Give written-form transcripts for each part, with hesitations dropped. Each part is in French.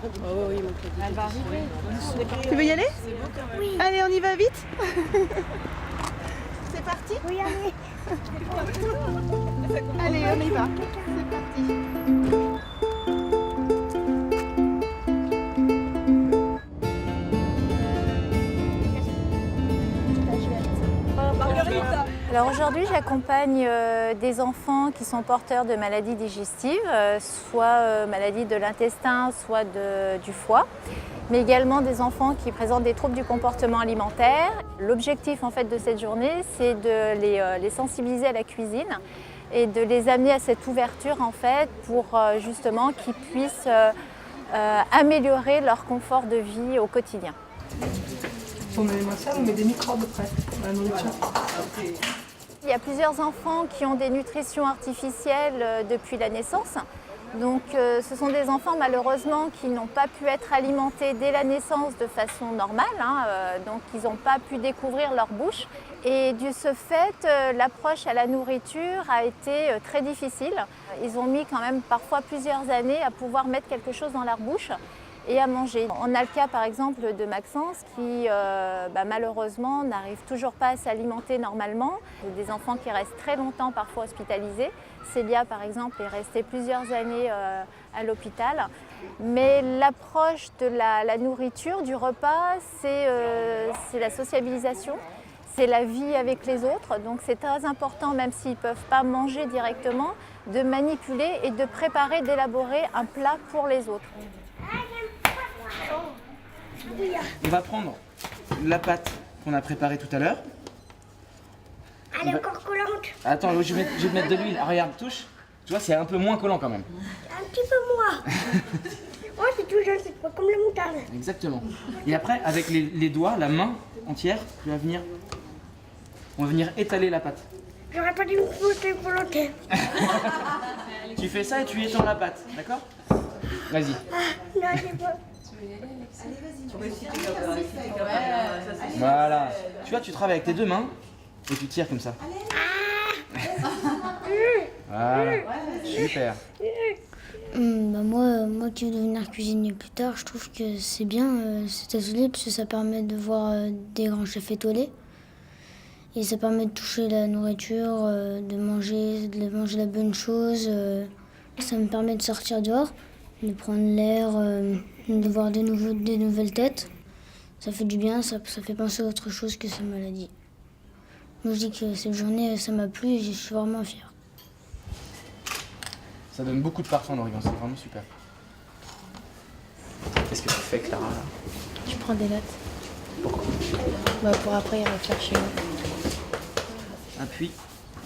Oh oui, elle va arriver. Tu veux y aller? Oui. Allez, on y va vite. C'est parti? Oui, allez. Allez, on y va. C'est parti. Alors aujourd'hui, j'accompagne des enfants qui sont porteurs de maladies digestives, soit maladies de l'intestin, soit du foie, mais également des enfants qui présentent des troubles du comportement alimentaire. L'objectif en fait de cette journée, c'est de les sensibiliser à la cuisine et de les amener à cette ouverture en fait pour justement qu'ils puissent améliorer leur confort de vie au quotidien. On met ça, on met des microbes après, dans la nourriture. Il y a plusieurs enfants qui ont des nutritions artificielles depuis la naissance. Donc ce sont des enfants malheureusement qui n'ont pas pu être alimentés dès la naissance de façon normale, donc ils n'ont pas pu découvrir leur bouche. Et de ce fait, l'approche à la nourriture a été très difficile. Ils ont mis quand même parfois plusieurs années à pouvoir mettre quelque chose dans leur bouche et à manger. On a le cas par exemple de Maxence qui malheureusement n'arrive toujours pas à s'alimenter normalement. Des enfants qui restent très longtemps parfois hospitalisés. Célia par exemple est restée plusieurs années à l'hôpital. Mais l'approche de la nourriture, du repas, c'est la sociabilisation. C'est la vie avec les autres, donc c'est très important, même s'ils ne peuvent pas manger directement, de manipuler et de préparer, d'élaborer un plat pour les autres. On va prendre la pâte qu'on a préparée tout à l'heure. Elle est encore collante. Attends, je vais te mettre de l'huile. Ah, regarde, touche. Tu vois, c'est un peu moins collant quand même. Un petit peu moins. Oh, c'est tout jeune, c'est pas comme la moutarde. Exactement. Et après, avec les doigts, la main entière, on va venir étaler la pâte. J'aurais pas dû me foutre volontaire. Tu fais ça et tu étends la pâte, d'accord? Vas-y. Non, c'est pas. Voilà. Tu vois, tu travailles avec tes deux mains et tu tires comme ça. Voilà. Super. Moi qui veux devenir cuisinier plus tard, je trouve que c'est bien cet atelier parce que ça permet de voir des grands chefs étoilés. Et ça permet de toucher la nourriture, de manger la bonne chose. Ça me permet de sortir dehors, de prendre l'air, de voir des nouvelles têtes. Ça fait du bien, ça fait penser à autre chose que sa maladie. Moi je dis que cette journée, ça m'a plu et je suis vraiment fière. Ça donne beaucoup de parfum d'origan, c'est vraiment super. Qu'est-ce que tu fais, Clara? Je prends des notes. Pourquoi? Pour après y refaire chez nous. Appuie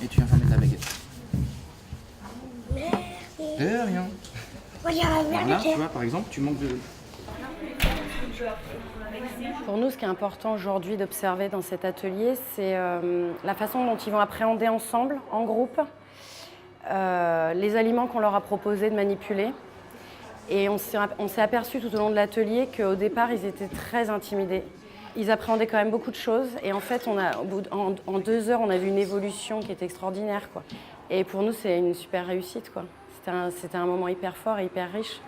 et tu viens faire mettre la baguette. De rien. Voilà, tu vois, par exemple, tu manques de... Pour nous, ce qui est important aujourd'hui d'observer dans cet atelier, c'est la façon dont ils vont appréhender ensemble, en groupe, les aliments qu'on leur a proposé de manipuler. Et on s'est aperçu tout au long de l'atelier qu'au départ, ils étaient très intimidés. Ils appréhendaient quand même beaucoup de choses. Et en fait, en 2 heures, on a vu une évolution qui était extraordinaire, quoi. Et pour nous, c'est une super réussite, quoi. C'était un moment hyper fort et hyper riche.